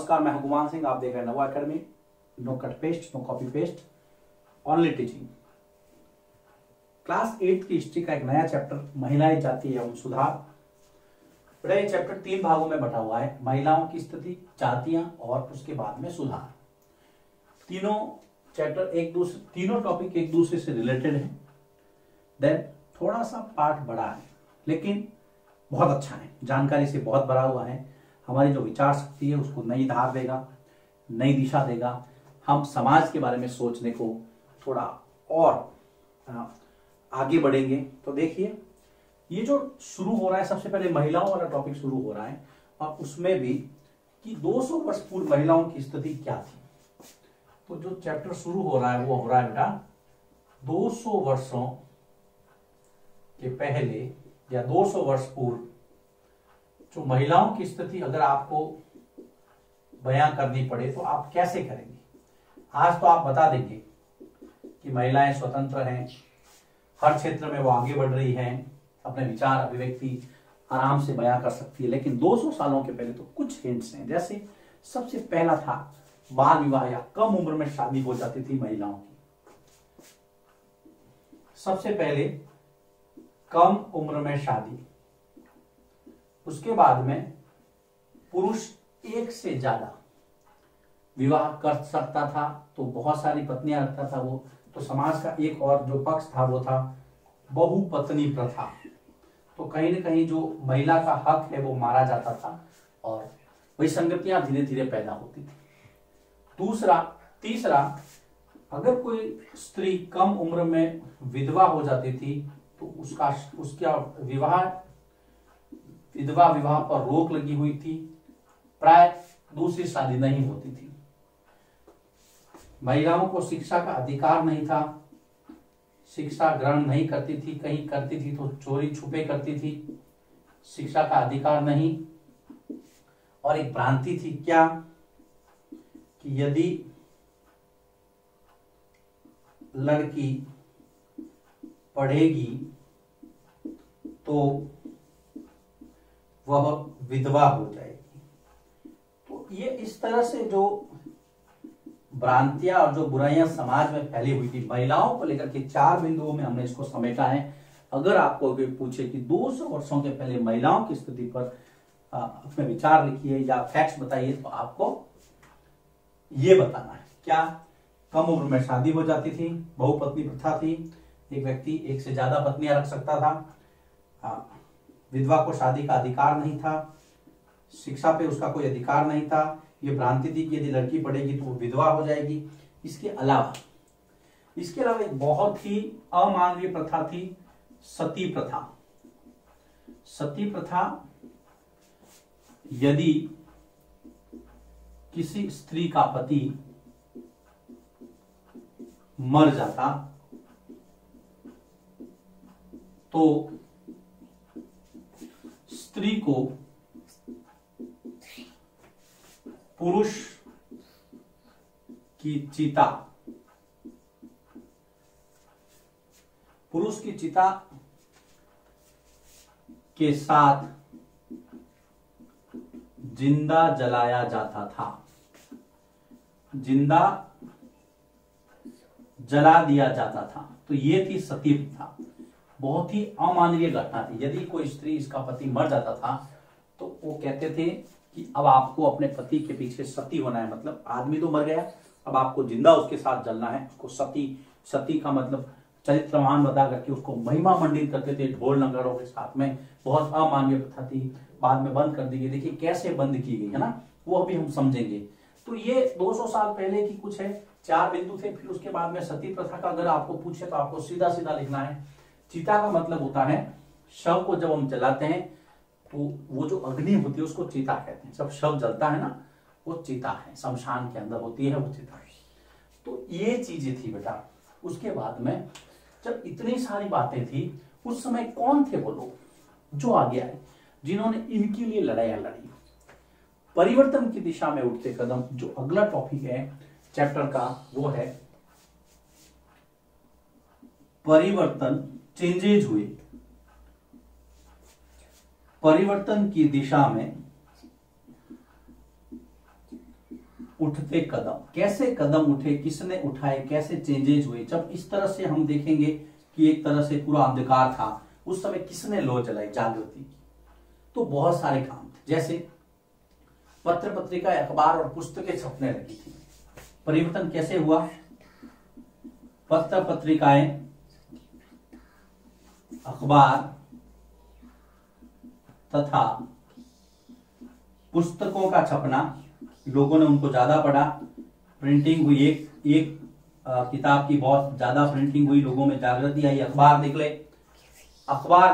नमस्कार, मैं हुकुमान सिंह। आप देख रहे हैं Nava Academy. No cut paste, no copy paste, only teaching. Class 8 की हिस्ट्री का एक नया चैप्टर महिलाएं, जाति एवं सुधार। बेटा ये चैप्टर 3 भागों में बटा हुआ है। महिलाओं की स्थिति, जातियां और उसके बाद में सुधार। तीनों टॉपिक एक दूसरे से रिलेटेड है। देन थोड़ा सा पार्ट बड़ा है लेकिन बहुत अच्छा है, जानकारी से बहुत भरा हुआ है। हमारी जो विचार शक्ति है उसको नई धार देगा, नई दिशा देगा। हम समाज के बारे में सोचने को थोड़ा और आगे बढ़ेंगे। तो देखिए, ये जो शुरू हो रहा है, सबसे पहले महिलाओं वाला टॉपिक शुरू हो रहा है और उसमें भी कि 200 वर्ष पूर्व महिलाओं की स्थिति क्या थी। तो जो चैप्टर शुरू हो रहा है वो हो रहा है बेटा 200 वर्षों के पहले या 200 वर्ष पूर्व जो महिलाओं की स्थिति अगर आपको बयां करनी पड़े तो आप कैसे करेंगे। आज तो आप बता देंगे कि महिलाएं स्वतंत्र हैं, हर क्षेत्र में वो आगे बढ़ रही हैं, अपने विचार अभिव्यक्ति आराम से बयां कर सकती है। लेकिन 200 सालों के पहले तो कुछ हिंट्स हैं। जैसे सबसे पहला था बाल विवाह, या कम उम्र में शादी हो जाती थी महिलाओं की। सबसे पहले कम उम्र में शादी, उसके बाद में पुरुष एक से ज्यादा विवाह कर सकता था, तो बहुत सारी पत्नियां रखता था वो। तो समाज का एक और जो पक्ष था वो था बहुपत्नी प्रथा। तो कहीं ना कहीं जो महिला का हक है वो मारा जाता था और वही संगतियां धीरे धीरे पैदा होती थी। तीसरा, अगर कोई स्त्री कम उम्र में विधवा हो जाती थी तो उसका विधवा विवाह पर रोक लगी हुई थी, प्राय दूसरी शादी नहीं होती थी। महिलाओं को शिक्षा का अधिकार नहीं था, शिक्षा ग्रहण नहीं करती थी, कहीं करती थी तो चोरी छुपे करती थी, शिक्षा का अधिकार नहीं। और एक भ्रांति थी क्या कि यदि लड़की पढ़ेगी तो वह विधवा हो जाएगी। तो ये इस तरह से जो भ्रांतियां और जो बुराइयां समाज में फैली हुई थी महिलाओं को लेकर के 4 बिंदुओं में हमने इसको समेटा है। अगर आपको कोई पूछे कि 200 वर्षों के पहले महिलाओं की स्थिति पर अपने विचार लिखिए या फैक्ट्स बताइए, तो आपको ये बताना है। क्या? कम उम्र में शादी हो जाती थी, बहुपत्नी प्रथा थी, एक व्यक्ति एक से ज्यादा पत्नियां रख सकता था, विधवा को शादी का अधिकार नहीं था, शिक्षा पे उसका कोई अधिकार नहीं था, ये भ्रांति थी कि यदि लड़की पढ़ेगी तो वो विधवा हो जाएगी। इसके अलावा एक बहुत ही अमानवीय प्रथा थी सती प्रथा। सती प्रथा, यदि किसी स्त्री का पति मर जाता तो स्त्री को पुरुष की चिता के साथ जिंदा जलाया जाता था, जिंदा जला दिया जाता था। तो ये थी सती प्रथा। बहुत ही अमानवीय घटना थी। यदि कोई स्त्री, इसका पति मर जाता था तो वो कहते थे कि अब आपको अपने पति के पीछे सती होना है। मतलब आदमी तो मर गया, अब आपको जिंदा उसके साथ जलना है। उसको सती का मतलब चरित्रवान बता करके उसको महिमा मंडित करते थे ढोल नगाड़ों के साथ में। बहुत अमानवीय प्रथा थी, बाद में बंद कर दी गई। देखिए कैसे बंद की गई है ना, वो अभी हम समझेंगे। तो ये 200 साल पहले की कुछ है, 4 बिंदु थे। फिर उसके बाद में सती प्रथा का अगर आपको पूछे तो आपको सीधा सीधा लिखना है। चिता का मतलब होता है शव को जब हम जलाते हैं तो वो जो अग्नि होती है उसको चिता कहते हैं। जब शव जलता है ना, वो चिता है, शमशान के अंदर होती है वो चिता है। तो ये चीजें थी बेटा। उसके बाद में जब इतनी सारी बातें थी, उस समय कौन थे वो लोग जो आगे आए, जिन्होंने इनके लिए लड़ाइयां लड़ी। परिवर्तन की दिशा में उठते कदम, जो अगला टॉपिक है चैप्टर का, वो है परिवर्तन। चेंजेज हुए, परिवर्तन की दिशा में उठते कदम, कैसे कदम उठे, किसने उठाए, कैसे चेंजेस हुए। जब इस तरह से हम देखेंगे कि एक तरह से पूरा अंधकार था, उस समय किसने लो जलाई, जागृति की। तो बहुत सारे काम थे, जैसे पत्र पत्रिका, अखबार और पुस्तकें छपने लगी थी। परिवर्तन कैसे हुआ? पत्र पत्रिकाएं, अखबार तथा पुस्तकों का छपना, लोगों ने उनको ज्यादा पढ़ा, प्रिंटिंग हुई, एक किताब की बहुत ज्यादा प्रिंटिंग हुई, लोगों में जागृति आई, अखबार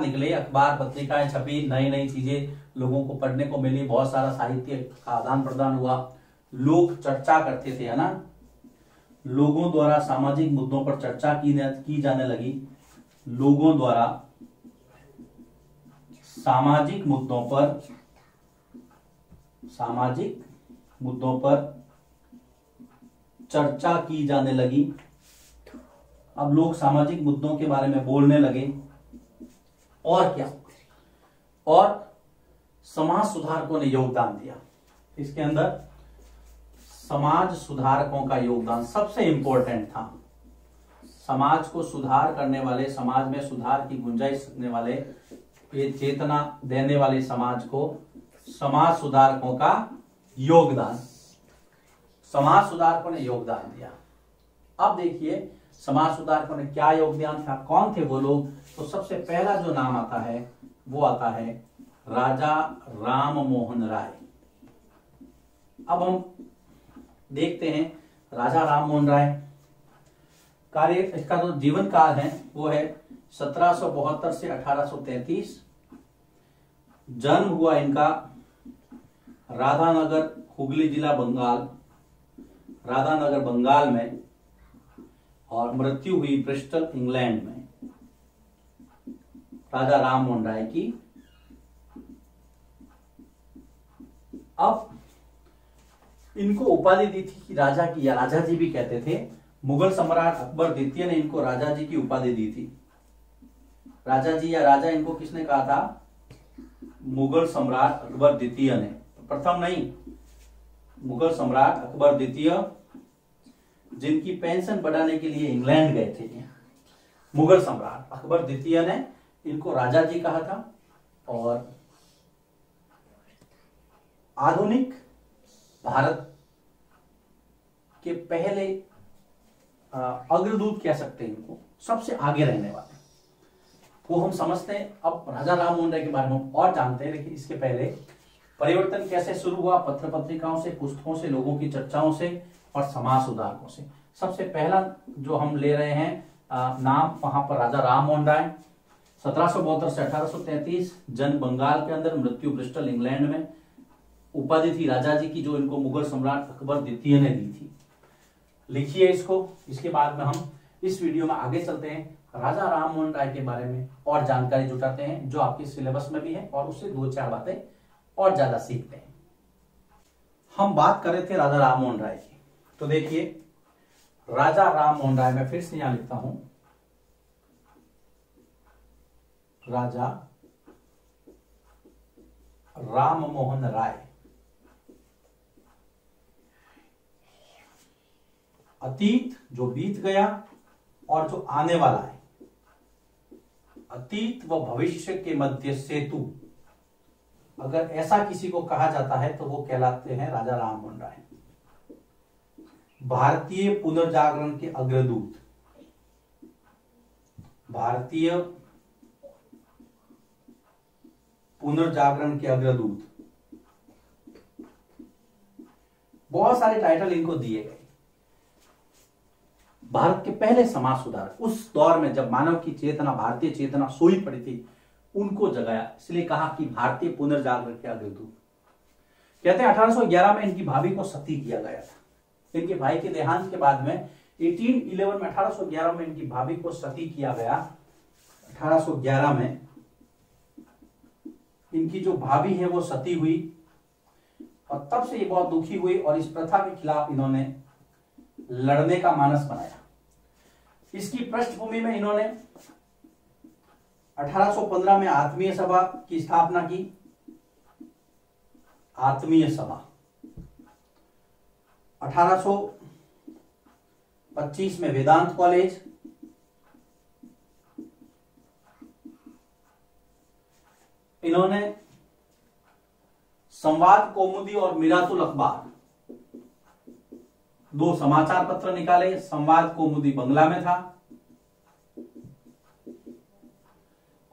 निकले, अखबार पत्रिकाएं छपी, नई नई चीजें लोगों को पढ़ने को मिली, बहुत सारा साहित्य का आदान प्रदान हुआ, लोग चर्चा करते थे, है ना। लोगों द्वारा सामाजिक मुद्दों पर चर्चा की जाने लगी। लोगों द्वारा सामाजिक मुद्दों पर चर्चा की जाने लगी। अब लोग सामाजिक मुद्दों के बारे में बोलने लगे। और क्या? और समाज सुधारकों ने योगदान दिया। इसके अंदर समाज सुधारकों का योगदान सबसे इंपॉर्टेंट था। समाज को सुधार करने वाले, समाज में सुधार की गुंजाइश रखने वाले, ये चेतना देने वाले समाज को समाज सुधारकों का योगदान, समाज सुधारकों ने योगदान दिया। अब देखिए समाज सुधारकों ने क्या योगदान था, कौन थे वो लोग। तो सबसे पहला जो नाम आता है वो आता है राजा राम मोहन राय। अब हम देखते हैं राजा राम मोहन राय कार्य, इसका जो जीवन काल है वो है 1772 से 1833। जन्म हुआ इनका राधानगर, हुगली जिला, राधानगर बंगाल में, और मृत्यु हुई ब्रिस्टल इंग्लैंड में, राजा राम मोहन राय की। अब इनको उपाधि दी थी कि राजा की, या राजा जी भी कहते थे। मुगल सम्राट अकबर द्वितीय ने इनको राजा जी की उपाधि दी थी। राजा जी या राजा इनको किसने कहा था? मुगल सम्राट अकबर द्वितीय ने, प्रथम नहीं, मुगल सम्राट अकबर द्वितीय, जिनकी पेंशन बढ़ाने के लिए इंग्लैंड गए थे। मुगल सम्राट अकबर द्वितीय ने इनको राजा जी कहा था। और आधुनिक भारत के पहले अग्रदूत कह सकते हैं इनको, सबसे आगे रहने वाले वो हम समझते हैं। अब राजा राम मोहन राय के बारे में और जानते हैं, लेकिन इसके पहले परिवर्तन कैसे शुरू हुआ? पत्र पत्रिकाओं से, पुस्तकों से, लोगों की चर्चाओं से और समाज सुधारकों से। सबसे पहला जो हम ले रहे हैं नाम, वहां पर राजा राम मोहन राय, 1772 से 1833, जन्म बंगाल के अंदर, मृत्यु ब्रिस्टल इंग्लैंड में। उपाधि थी राजा जी की, जो इनको मुगल सम्राट अकबर द्वितीय ने दी थी। लिखिए इसको। इसके बाद में हम इस वीडियो में आगे चलते हैं, राजा राम मोहन राय के बारे में और जानकारी जुटाते हैं, जो आपके सिलेबस में भी है, और उससे 2-4 बातें और ज्यादा सीखते हैं। हम बात कर रहे थे राजा राम मोहन राय की। तो देखिए राजा राम मोहन राय, मैं फिर से यहां लिखता हूं, राजा राम मोहन राय। अतीत जो बीत गया और जो आने वाला है, अतीत व भविष्य के मध्य सेतु, अगर ऐसा किसी को कहा जाता है तो वो कहलाते हैं राजा राम मोहन राय। भारतीय पुनर्जागरण के अग्रदूत, भारतीय पुनर्जागरण के अग्रदूत, बहुत सारे टाइटल इनको दिए गए। भारत के पहले समाज सुधारक, उस दौर में जब मानव की चेतना, भारतीय चेतना सोई पड़ी थी, उनको जगाया, इसलिए कहा कि भारतीय पुनर्जागरण के अग्रदूत। कहते हैं 1811 में इनकी भाभी को सती किया गया था। इनके भाई के देहांत के बाद में 1811 में इनकी भाभी को सती किया गया। 1811 में इनकी जो भाभी है वो सती हुई, और तब से ये बहुत दुखी हुई, और इस प्रथा के खिलाफ इन्होंने लड़ने का मानस बनाया। इसकी पृष्ठभूमि में इन्होंने 1815 में आत्मीय सभा की स्थापना की। आत्मीय सभा 1825 में वेदांत कॉलेज, इन्होंने संवाद कौमुदी और मिरातुल अखबार दो समाचार पत्र निकाले। संवाद कौमुदी बंगला में था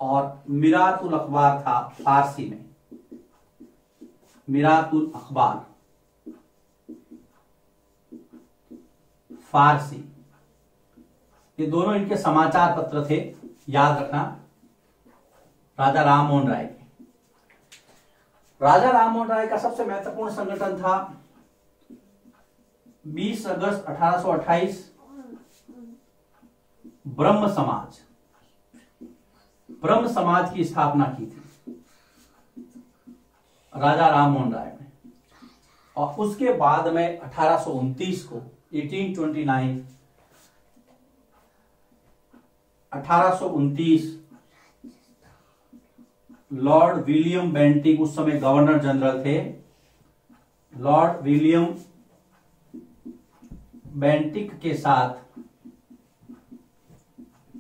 और मिरातुल अखबार था फारसी में। मिरातुल अखबार फारसी, ये दोनों इनके समाचार पत्र थे, याद रखना, राजा राममोहन राय के। राजा राममोहन राय का सबसे महत्वपूर्ण संगठन था 20 अगस्त 1828 ब्रह्म समाज। ब्रह्म समाज की स्थापना की थी राजा राममोहन राय ने, और उसके बाद में 1829 को 1829 लॉर्ड विलियम बेंटिक, उस समय गवर्नर जनरल थे, लॉर्ड विलियम बेंटिक के साथ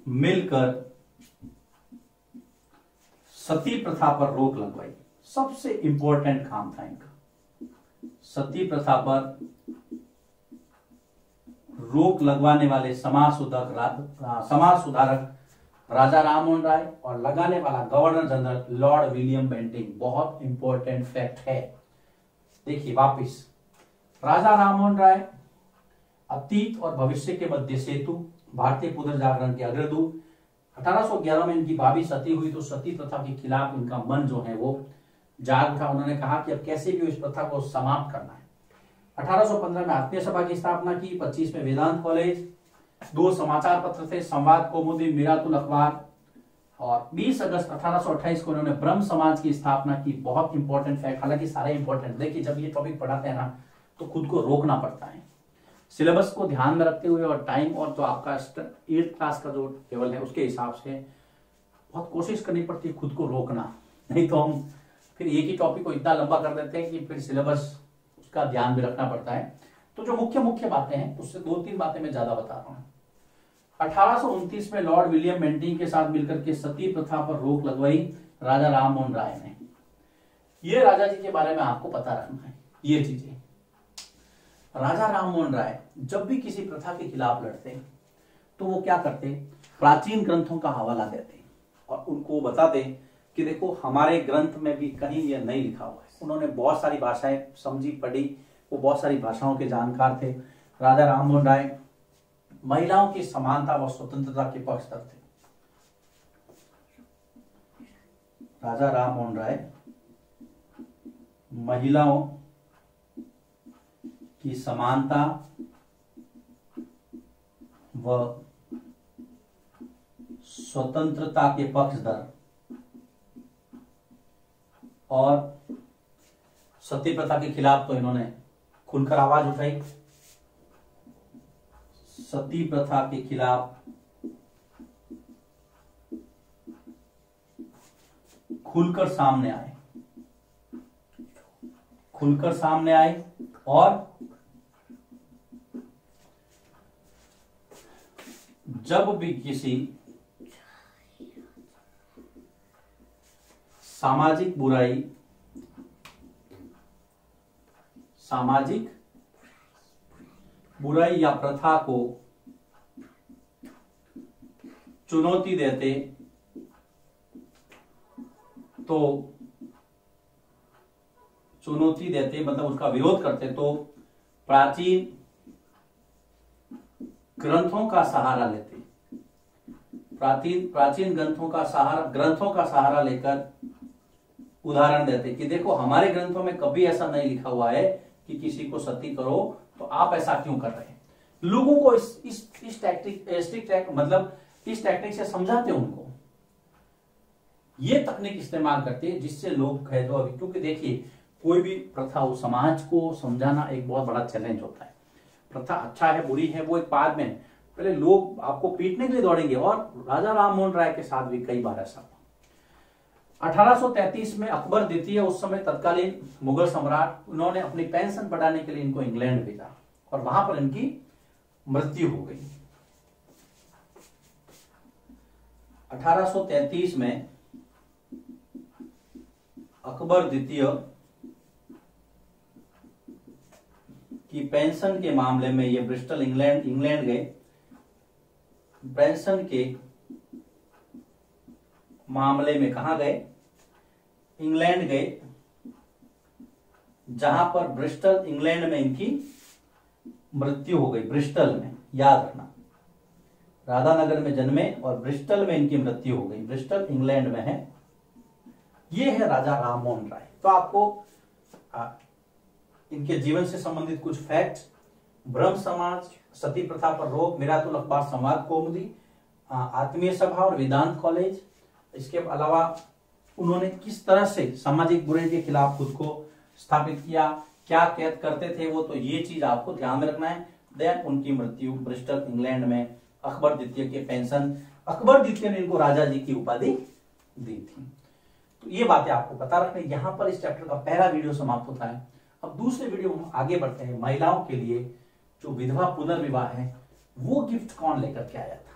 मिलकर सती प्रथा पर रोक लगवाई। सबसे इंपॉर्टेंट काम था इनका, सती प्रथा पर रोक लगवाने वाले समाज सुधारक राजा राममोहन राय और लगाने वाला governor general Lord William Bentinck. बहुत इंपॉर्टेंट फैक्ट है, देखिए वापिस, राजा राममोहन राय अतीत और भविष्य के मध्य सेतु, भारतीय पुनर्जागरण के अग्रदूत। 1811 में इनकी भाभी सती हुई तो सती प्रथा के खिलाफ इनका मन जो है वो जाग उठा। उन्होंने कहा कि अब कैसे भी इस प्रथा को समाप्त करना है। 1815 में आत्मीय सभा की स्थापना की। 25 में वेदांत कॉलेज, दो समाचार पत्र थे, संवाद कौमुदी, मिरातुल अखबार, और 20 अगस्त 1828 को उन्होंने ब्रह्म समाज की स्थापना की। बहुत इंपॉर्टेंट फैक्ट, हालांकि सारे इंपॉर्टेंट। देखिए जब ये टॉपिक पढ़ाते हैं ना तो खुद को रोकना पड़ता है, सिलेबस को ध्यान में रखते हुए और टाइम और जो आपका 8th क्लास का जो लेवल है उसके हिसाब से बहुत कोशिश करनी पड़ती है खुद को रोकना, नहीं तो हम फिर एक ही टॉपिक को इतना लंबा कर देते हैं कि फिर सिलेबस उसका ध्यान भी रखना पड़ता है। तो जो मुख्य बातें हैं उससे 2-3 बातें मैं ज्यादा बता रहा हूं। 1829 में लॉर्ड विलियम बेंटिक के साथ मिलकर के सती प्रथा पर रोक लगवाई राजा राममोहन राय ने। ये राजा जी के बारे में आपको पता रखना है ये चीजें। राजा राममोहन राय जब भी किसी प्रथा के खिलाफ लड़ते तो वो क्या करते, प्राचीन ग्रंथों का हवाला देते और उनको बताते कि देखो हमारे ग्रंथ में भी कहीं यह नहीं लिखा हुआ है। उन्होंने बहुत सारी भाषाएं समझी पढ़ी, वो बहुत सारी भाषाओं के जानकार थे। राजा राममोहन राय महिलाओं की समानता व स्वतंत्रता के पक्षधर थे। राजा राममोहन राय महिलाओं की समानता व स्वतंत्रता के पक्षधर और सती प्रथा के खिलाफ तो इन्होंने खुलकर आवाज उठाई। सती प्रथा के खिलाफ खुलकर सामने आए और जब भी किसी सामाजिक बुराई या प्रथा को चुनौती देते मतलब उसका विरोध करते तो प्राचीन ग्रंथों का सहारा लेते। प्राचीन ग्रंथों का सहारा लेकर उदाहरण देते कि देखो हमारे ग्रंथों में कभी ऐसा नहीं लिखा हुआ है कि किसी को सती करो, तो आप ऐसा क्यों कर रहे हैं। लोगों को इस टेक्निक से समझाते उनको, ये तकनीक इस्तेमाल करते हैं जिससे लोग कह दो अभी, क्योंकि देखिए कोई भी प्रथा हो, समाज को समझाना एक बहुत बड़ा चैलेंज होता है। प्रथा अच्छा है बुरी है वो एक बाद में, पहले लोग आपको पीटने के लिए दौड़ेंगे, और राजा राममोहन राय के साथ भी कई बार ऐसा हुआ। 1833 में अकबर द्वितीय, उस समय तत्कालीन मुगल सम्राट, उन्होंने अपनी पेंशन बढ़ाने के लिए इनको इंग्लैंड भेजा। और वहां पर इनकी मृत्यु हो गई। 1833 में अकबर द्वितीय की पेंशन के मामले में ये ब्रिस्टल इंग्लैंड गए। पेंशन के मामले में कहां गए? इंग्लैंड गए, जहां पर ब्रिस्टल इंग्लैंड में इनकी मृत्यु हो गई। ब्रिस्टल में, याद रखना, राधानगर में जन्मे और ब्रिस्टल में इनकी मृत्यु हो गई। ब्रिस्टल इंग्लैंड में है। ये है राजा राममोहन राय। तो आपको इनके जीवन से संबंधित कुछ फैक्ट्स, ब्रह्म समाज, सती प्रथा पर रोक, मिरातुल अखबार, संवाद कौमुदी, आत्मीय सभा और वेदांत कॉलेज। इसके अलावा उन्होंने किस तरह से सामाजिक बुराई के खिलाफ खुद को स्थापित किया, क्या कैद करते थे वो, तो ये चीज आपको ध्यान में रखना है। देन उनकी मृत्यु ब्रिस्टल इंग्लैंड में, अकबर द्वितीय के पेंशन, अकबर द्वितीय ने इनको राजा जी की उपाधि दी थी। तो ये बातें आपको पता रखना। यहां पर इस चैप्टर का पहला वीडियो समाप्त होता है। अब दूसरे वीडियो में हम आगे बढ़ते हैं। महिलाओं के लिए जो विधवा पुनर्विवाह है वो गिफ्ट कौन लेकर के आया था।